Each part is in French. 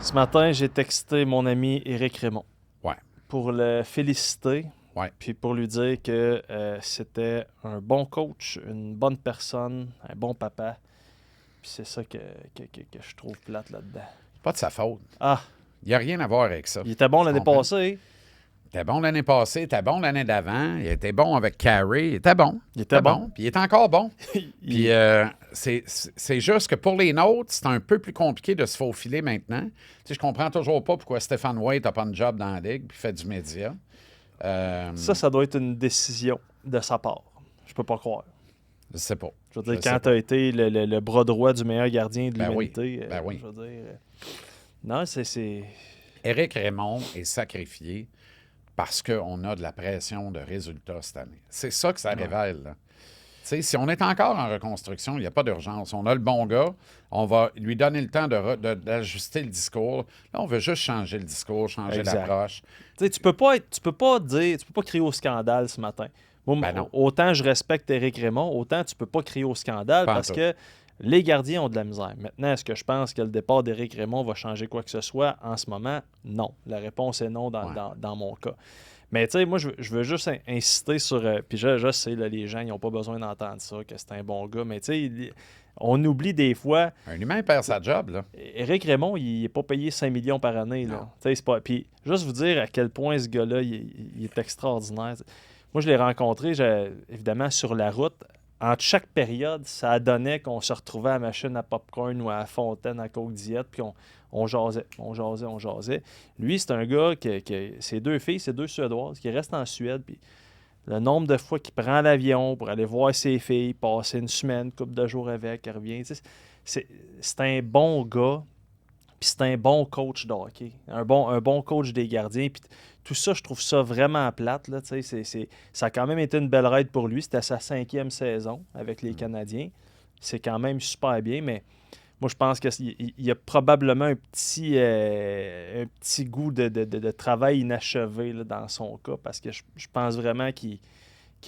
Ce matin, j'ai texté mon ami Éric Raymond. Ouais. Pour le féliciter. Ouais. Puis pour lui dire que c'était un bon coach, une bonne personne, un bon papa. Puis c'est ça que je trouve plate là-dedans. Pas de sa faute. Ah, Il n'y a rien à voir avec ça. il était bon Tu l'année comprends? passée. Il était bon l'année passée, il était bon l'année d'avant, il était bon avec Carey, il était bon. Il était bon. Puis il est encore bon. Puis Il- c'est juste que pour les nôtres, c'est un peu plus compliqué de se faufiler maintenant. Tu sais, je comprends toujours pas pourquoi Stéphane White n'a pas de job dans la ligue puis fait du média. Ça doit être une décision de sa part. Je peux pas croire. Je sais pas. Je veux dire, Je sais quand tu as été le bras droit du meilleur gardien de Ben oui. l'humanité, Ben oui. je veux dire... non, c'est... Éric Raymond est sacrifié parce qu'on a de la pression de résultats cette année. C'est ça que ça révèle. Là. Tu sais, si on est encore en reconstruction, il n'y a pas d'urgence. On a le bon gars, on va lui donner le temps d'ajuster le discours. Là, on veut juste changer le discours, changer Exact. l'approche. Tu sais, tu peux pas crier au scandale ce matin. Moi, Ben non. autant je respecte Éric Raymond, autant tu peux pas crier au scandale Pas en parce tout. que les gardiens ont de la misère. Maintenant, est-ce que je pense que le départ d'Éric Raymond va changer quoi que ce soit en ce moment? Non. La réponse est non dans mon cas. Mais tu sais, moi, je veux juste insister sur... puis je sais, là, les gens, ils n'ont pas besoin d'entendre ça, que c'est un bon gars. Mais tu sais, on oublie des fois... Un humain perd sa job, là. Éric Raymond, il n'est pas payé 5 millions par année. Là. Non. Tu sais, c'est pas... Puis juste vous dire à quel point ce gars-là, il est extraordinaire. Moi, je l'ai rencontré, évidemment, sur la route. Entre chaque période, ça donnait qu'on se retrouvait à la machine à popcorn ou à la fontaine à Coke Diète, puis on jasait. Lui, c'est un gars ses deux filles, ses deux Suédoises, qui restent en Suède, puis le nombre de fois qu'il prend l'avion pour aller voir ses filles, passer une semaine, une couple de jours avec, il revient. Tu sais, c'est un bon gars, puis c'est un bon coach de hockey. Un bon coach des gardiens, puis tout ça, je trouve ça vraiment plate. Là, tu sais, ça a quand même été une belle ride pour lui. C'était sa 5e saison avec les Canadiens. C'est quand même super bien, mais moi, je pense qu'il y a probablement un petit goût de travail inachevé là, dans son cas, parce que je pense vraiment qu'il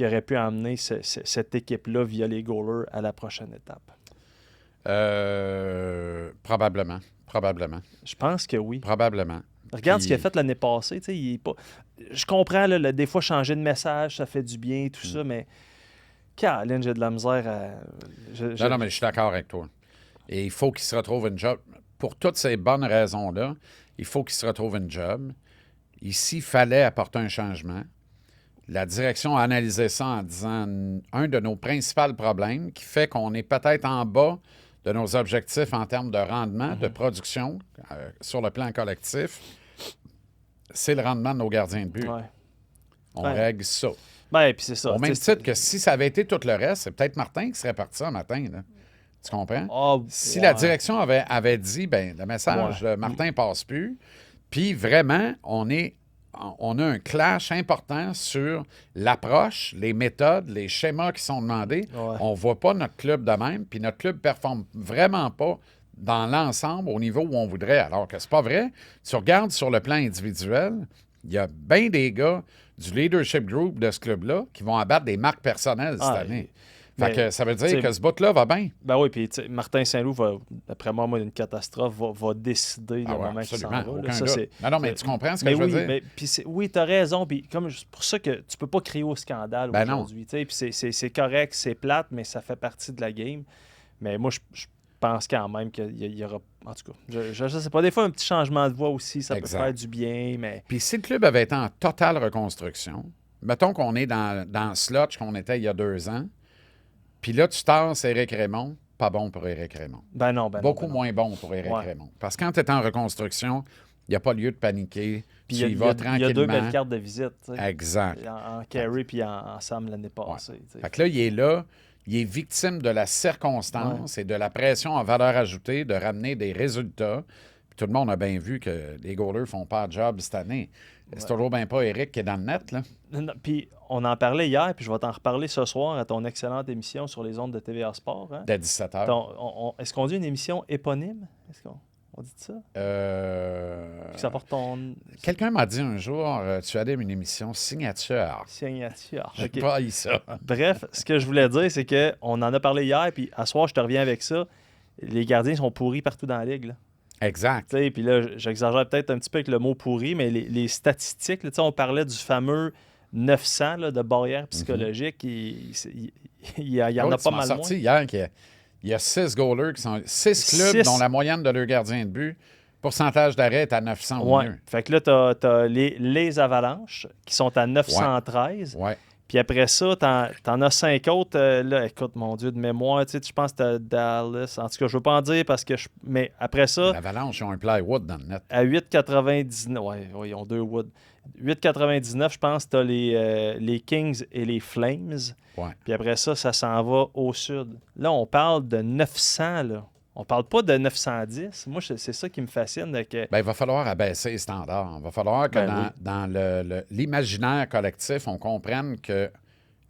aurait pu emmener cette équipe-là via les goalers à la prochaine étape. Probablement. Je pense que oui. Probablement. Regarde Puis- ce qu'il a fait l'année passée. Tu sais, il est pas... Je comprends, là, des fois, changer de message, ça fait du bien, tout ça, mais... Caroline, j'ai de la misère à... Non, mais je suis d'accord avec toi. Et il faut qu'il se retrouve une job. Pour toutes ces bonnes raisons-là, il faut qu'il se retrouve une job. Ici, il fallait apporter un changement. La direction a analysé ça en disant un de nos principaux problèmes qui fait qu'on est peut-être en bas de nos objectifs en termes de rendement, de production sur le plan collectif, c'est le rendement de nos gardiens de but. Ouais. On Ouais. règle ça. Ben, puis c'est ça. Au même tu sais, titre que si ça avait été tout le reste, c'est peut-être Martin qui serait parti ça matin. Là. Tu comprends? Si la direction avait dit, ben le message de Martin passe plus, puis vraiment, on a un clash important sur l'approche, les méthodes, les schémas qui sont demandés. Ouais. On ne voit pas notre club de même, puis notre club ne performe vraiment pas dans l'ensemble au niveau où on voudrait. Alors que c'est pas vrai. Tu regardes sur le plan individuel, il y a bien des gars du leadership group de ce club-là qui vont abattre des marques personnelles cette année. Fait que ça veut dire que ce bout-là va bien. Ben oui, puis Martin Saint-Loup va, d'après moi, une catastrophe, va décider le moment qu'il s'en absolument, va. aucun Là. Ça, doute. Non, mais tu comprends ce que mais je veux oui, dire? mais, puis oui, tu as raison. Puis c'est pour ça que tu peux pas crier au scandale Ben non. aujourd'hui. tu sais, Puis c'est correct, c'est plate, mais ça fait partie de la game. Mais moi, je pense quand même qu'il y aura... En tout cas, je sais pas. Des fois, un petit changement de voix aussi, ça Exact. peut faire du bien, mais... Puis si le club avait été en totale reconstruction, mettons qu'on est dans le slot qu'on était il y a 2 ans, puis là, tu tasses Éric Raymond, pas bon pour Éric Raymond. Ben non. Beaucoup moins bon pour Éric Raymond. Parce que quand tu es en reconstruction, il n'y a pas lieu de paniquer. Puis tu y vas tranquillement. il y a 2 belles cartes de visite. Tu sais. Exact. En Carey puis en Sam l'année passée. tu sais. Fait que là, il est victime de la circonstance et de la pression en valeur ajoutée de ramener des résultats. Puis tout le monde a bien vu que les goalers font pas de job cette année. C'est toujours bien pas Éric qui est dans le net, là. Non, puis on en parlait hier, puis je vais t'en reparler ce soir à ton excellente émission sur les ondes de TVA Sport. Hein? Dès 17h. Est-ce qu'on dit une émission éponyme? Est-ce qu'on dit ça? Que ça porte ton Quelqu'un m'a dit un jour, tu animes une émission signature. signature. J'ai OK. pas eu ça. Bref, ce que je voulais dire, c'est qu'on en a parlé hier, puis à soir, je te reviens avec ça. Les gardiens sont pourris partout dans la ligue. Là. Exact. Puis là, j'exagère peut-être un petit peu avec le mot pourri, mais les statistiques, là, on parlait du fameux 900 là, de barrière psychologique. Il y en a pas mal moins. sorti hier qu'il y a 6 goalers qui sont 6 clubs dont la moyenne de leur gardien de but, pourcentage d'arrêt est à 900 ou mieux. Fait que là, tu as les Avalanches qui sont à 913. Ouais. Puis après ça, t'en as 5 autres. Là, écoute, mon Dieu, de mémoire, je pense que t'as Dallas. En tout cas, je veux pas en dire parce que... Mais après ça... L'Avalanche, ils ont un plywood dans le net. À 8,99... Ouais, ils ont 2 wood. 8,99, je pense, t'as les Kings et les Flames. Ouais. Puis après ça, ça s'en va au sud. Là, on parle de 900, là. On parle pas de 910. Moi, c'est ça qui me fascine. Que... Il va falloir abaisser les standards. Il va falloir que dans l'imaginaire collectif, on comprenne que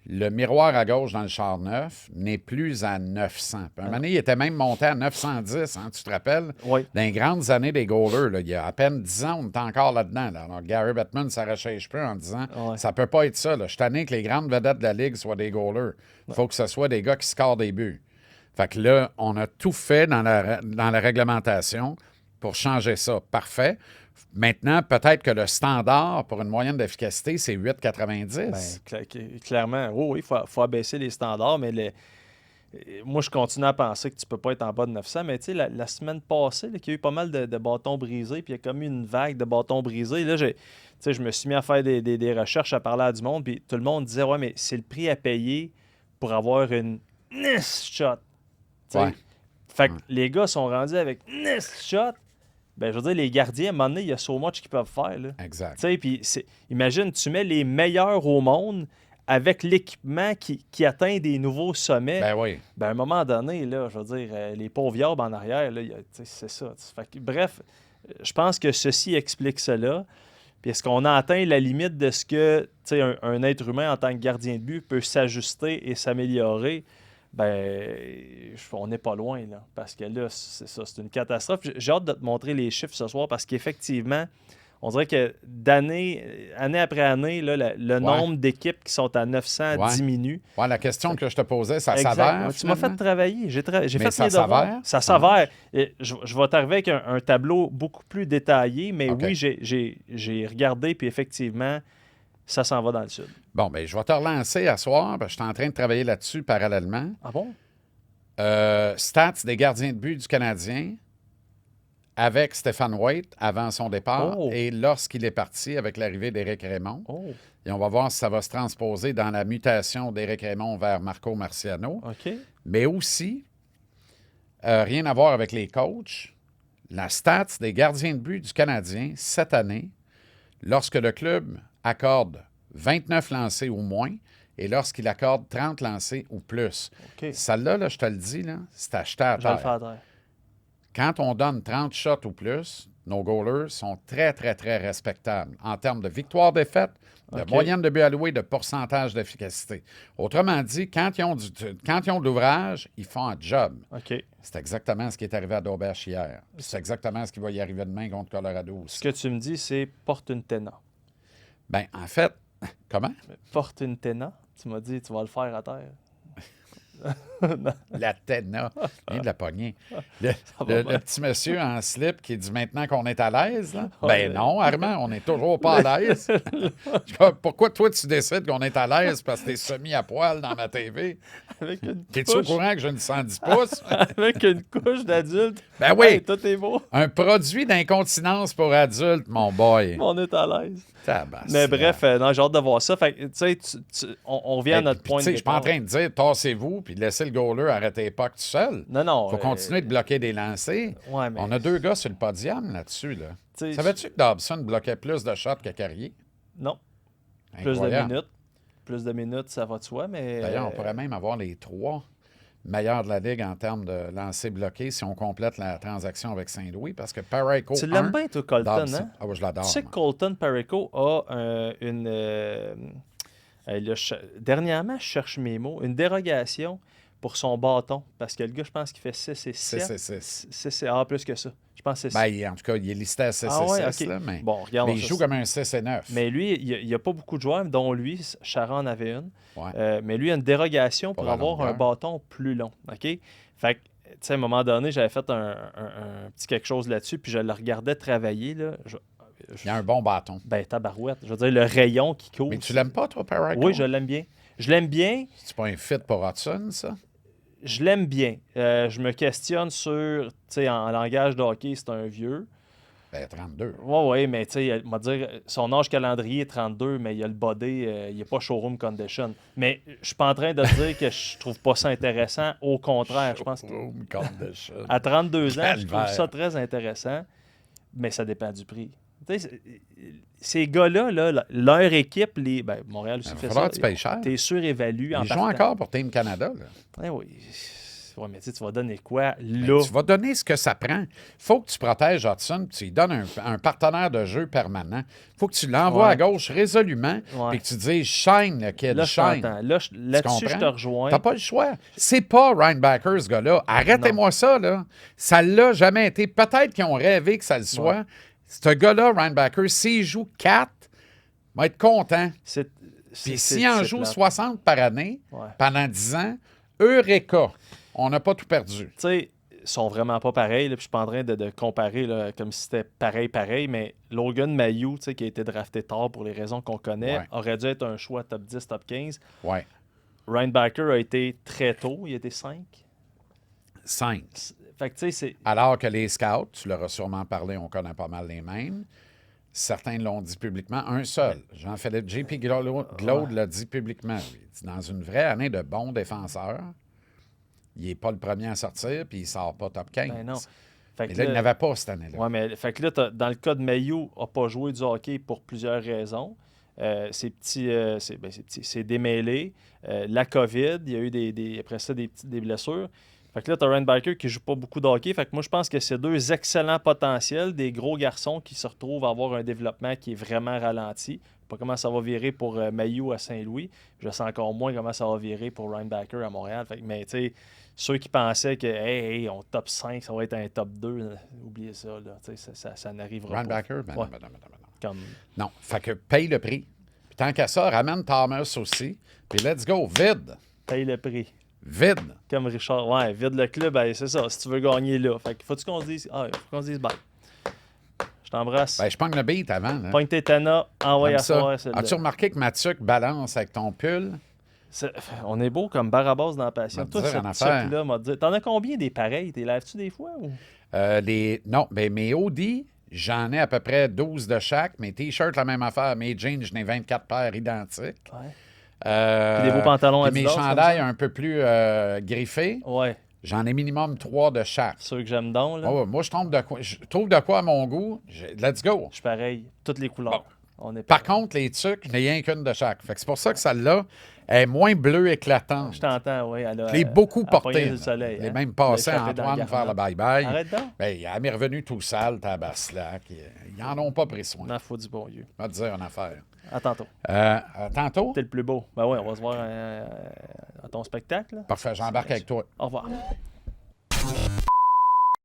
le miroir à gauche dans le char neuf n'est plus à 900. Puis un moment donné, il était même monté à 910, hein, tu te rappelles? Oui. Dans les grandes années des goalers, là, il y a à peine 10 ans, on était encore là-dedans. Là. Alors, Gary Bettman s'arrachait les cheveux en disant ça peut pas être ça. Là. Je suis tanné que les grandes vedettes de la Ligue soient des goalers. Il faut que ce soit des gars qui scorent des buts. Fait que là, on a tout fait dans la réglementation pour changer ça. Parfait. Maintenant, peut-être que le standard pour une moyenne d'efficacité, c'est 8,90. Clairement, oui, il faut abaisser les standards, mais moi, je continue à penser que tu peux pas être en bas de 900. Mais tu sais, la semaine passée, là, qu'il y a eu pas mal de bâtons brisés, puis il y a comme eu une vague de bâtons brisés. Là, je me suis mis à faire des recherches, à parler à du monde, puis tout le monde disait, ouais, mais c'est le prix à payer pour avoir une shot. Ouais. Fait que les gars sont rendus avec shot. Ben, je veux dire, les gardiens, à un moment donné, il y a so much qu'ils peuvent faire. Là. Exact. Puis imagine, tu mets les meilleurs au monde avec l'équipement qui atteint des nouveaux sommets. Ben oui. Ben, à un moment donné, là, je veux dire, les pauvres yarbes en arrière, là, c'est ça. Fait que, bref, je pense que ceci explique cela. Puis est-ce qu'on a atteint la limite de ce que un être humain en tant que gardien de but peut s'ajuster et s'améliorer? Ben, on n'est pas loin, là. Parce que là, c'est ça, c'est une catastrophe. J'ai hâte de te montrer les chiffres ce soir parce qu'effectivement, on dirait que année après année, là, le nombre d'équipes qui sont à 900 diminue. Ouais, la question que je te posais, ça s'avère. Tu m'as fait travailler. J'ai fait ça mes devoirs. s'avère? Ça s'avère. Je vais t'arriver avec un tableau beaucoup plus détaillé, mais oui, j'ai regardé, puis effectivement, ça s'en va dans le sud. Bon, bien, je vais te relancer à soir, parce que je suis en train de travailler là-dessus parallèlement. Ah bon? Stats des gardiens de but du Canadien avec Stéphane Waite avant son départ et lorsqu'il est parti avec l'arrivée d'Éric Raymond. Et on va voir si ça va se transposer dans la mutation d'Éric Raymond vers Marco Marciano. OK. Mais aussi, rien à voir avec les coachs, la stats des gardiens de but du Canadien cette année, lorsque le club accorde 29 lancés ou moins et lorsqu'il accorde 30 lancés ou plus. Okay. Celle-là, là, je te le dis, là, c'est acheté à terre. Quand on donne 30 shots ou plus, nos goalers sont très, très, très respectables en termes de victoire-défaite, de moyenne de but alloué, de pourcentage d'efficacité. Autrement dit, quand ils ont de l'ouvrage, ils font un job. Okay. C'est exactement ce qui est arrivé à Dauberge hier. C'est exactement ce qui va y arriver demain contre Colorado aussi. Ce que tu me dis, c'est porte une téna. Bien, en fait, comment? Porte une téna. Tu m'as dit, tu vas le faire à terre. La téna. Vient de la poignée. Le petit monsieur en slip qui dit maintenant qu'on est à l'aise. Là. Ben non, Armand, on n'est toujours pas à l'aise. Pourquoi toi, tu décides qu'on est à l'aise parce que t'es semi à poil dans ma TV? T'es-tu au courant que j'ai une 110 pouces? Avec une couche d'adulte. Ben oui. Hey, tout est beau. Un produit d'incontinence pour adultes, mon boy. On est à l'aise. Tabasse. Mais bref, non, j'ai hâte de voir ça. Fait que, tu sais, on revient à notre point de départ. Je suis pas en train de dire tassez-vous puis laissez le goaler arrêter pas tout seul. Non. Il faut continuer de bloquer des lancers. Ouais, mais... On a 2 gars sur le podium là-dessus. Là. Savais-tu que Dobson bloquait plus de shots que Carrier? Non. Incroyable. Plus de minutes, ça va de soi, mais... D'ailleurs, on pourrait même avoir les 3 meilleurs de la Ligue en termes de lancers bloqués si on complète la transaction avec Saint-Louis, parce que Parayko... Tu l'aimes bien, toi, Colton, Dobson. hein? Ah oui, je l'adore. Tu sais que Colton Parayko a dernièrement, je cherche mes mots, une dérogation pour son bâton, parce que le gars, je pense qu'il fait 6 et 7. 6 et plus que ça. Je pense que c'est 6. En tout cas, il est listé à 6 et 6, là, mais, bon, regarde, mais il joue comme un 6 et 9. Mais lui, il n'y a pas beaucoup de joueurs, dont lui, Charon en avait une. Ouais. Mais lui, il a une dérogation pour avoir un bâton plus long. OK? Fait que sais, à un moment donné, j'avais fait un petit quelque chose là-dessus, puis je le regardais travailler, là. Il y a un bon bâton. Ben, tabarouette. Je veux dire, le rayon qui court. Mais tu l'aimes pas, toi, Parayko? Oui, je l'aime bien. Je l'aime bien. C'est pas un fit pour Hudson, ça? Je l'aime bien. Je me questionne sur, tu sais, en langage de hockey, c'est un vieux. Ben, 32. Oui, mais tu sais, on va dire, son âge calendrier est 32, mais il a le body, il n'est pas showroom condition. Mais je suis pas en train de dire que je trouve pas ça intéressant. Au contraire, je pense que Showroom condition. à 32 ans, je trouve Calvaire. ça très intéressant, mais ça dépend du prix. Tu sais, ces gars-là, là, leur équipe, Montréal aussi Il va fait falloir ça. que tu payes cher. T'es surévalué en Ils jouent partant. encore pour Team Canada, là. Eh oui. Ouais, mais tu sais, tu vas donner quoi Ben, là? tu vas donner ce que ça prend. faut que tu protèges Hudson, puis tu lui donnes un partenaire de jeu permanent. faut que tu l'envoies Ouais. à gauche résolument, Ouais. puis que tu dises « shine, le kid, Là, je shine ». t'entends. Là-dessus, je te rejoins. T'as pas le choix. C'est pas Ryan Backer, ce gars-là. Arrêtez-moi ça, là. Ça l'a jamais été. Peut-être qu'ils ont rêvé que ça le soit. Ouais. Ce gars-là, Ryan Backer, s'il joue 4, il va être content. Puis s'il en joue 60 par année, Ouais. pendant 10 ans, Eureka! On n'a pas tout perdu. Tu sais, ils sont vraiment pas pareils. Là, puis je suis pas en train de comparer là, comme si c'était pareil. Mais Logan Mailloux, tu sais, qui a été drafté tard pour les raisons qu'on connaît, Ouais. aurait dû être un choix top 10, top 15. Ouais. Ryan Backer a été très tôt. Il a été 5. 5. Fait que tu sais, c'est... Alors que les scouts, tu leur as sûrement parlé, on connaît pas mal les mêmes. Certains l'ont dit publiquement. Un seul, Jean-Philippe J.P. Glaude l'a dit publiquement. Lui. Il dit, dans une vraie année de bons défenseurs, il n'est pas le premier à sortir, puis il ne sort pas top 15. Ben non. Fait Mais que là, il n'avait pas cette année-là. Ouais, mais fait que là, dans le cas de Mailloux, n'a pas joué du hockey pour plusieurs raisons. C'est démêlé. La COVID, il y a eu après ça des blessures. Fait que là, tu as Ryan Baker qui joue pas beaucoup de hockey. Fait que moi, je pense que c'est deux excellents potentiels, des gros garçons qui se retrouvent à avoir un développement qui est vraiment ralenti. Je sais pas comment ça va virer pour Mailloux à Saint-Louis. Je sais encore moins comment ça va virer pour Ryan Baker à Montréal. Fait que, mais tu sais, ceux qui pensaient que hey, on top 5, ça va être un top 2, oubliez ça. Là, ça n'arrivera Ryan pas. Backer? Ben Ouais. non. Comme... Non. Fait que paye le prix. Puis tant qu'à ça, ramène Thomas aussi. Puis let's go. Vide. Paye le prix. Vide. Comme Richard. Ouais, vide le club, ben, c'est ça. Si tu veux gagner là. Fait que faut-tu qu'on se dise. Ah, faut qu'on se dise bye. Je t'embrasse. Ben, je pogne le beat avant. Là. Pointe tes Tana, envoie Comme à ça. soir. As-tu remarqué que Mathieu balance avec ton pull? On est beau comme Barabas dans la passion. Va te Toi, dire cette une affaire. là m'a dit. T'en as combien des pareils? T'es lèves-tu des fois? Ou... Non, ben mes Audi, j'en ai à peu près 12 de chaque. Mes T-shirts, la même affaire. Mes jeans, j'en ai 24 paires identiques. Ouais. Puis des beaux pantalons Mes Adidas, comme chandails ça? un peu plus griffés, Ouais. j'en ai minimum 3 de chaque. Ceux que j'aime donc, là. Ah ouais, moi, je trouve de quoi à mon goût. Let's go. Je suis pareil. Toutes les couleurs. On est Par pareil. contre, les tucs, il n'y a rien qu'une de chaque. Fait que c'est pour ça que celle-là est moins bleue éclatante. Je t'entends, oui. Je l'ai beaucoup porté. Du soleil, Je l'ai hein? même passé Tu l'as à échappé dans Antoine le faire le garde. bye-bye. Arrête donc. Ben, il m'est revenu tout sale, tabaslac. Ils n'en ont pas pris soin. Non, faut du bon Dieu. Je vais te dire une affaire. À tantôt. Tantôt? T'es le plus beau. Ben oui, on va se voir à ton spectacle. Là. Parfait, j'embarque avec toi. Au revoir.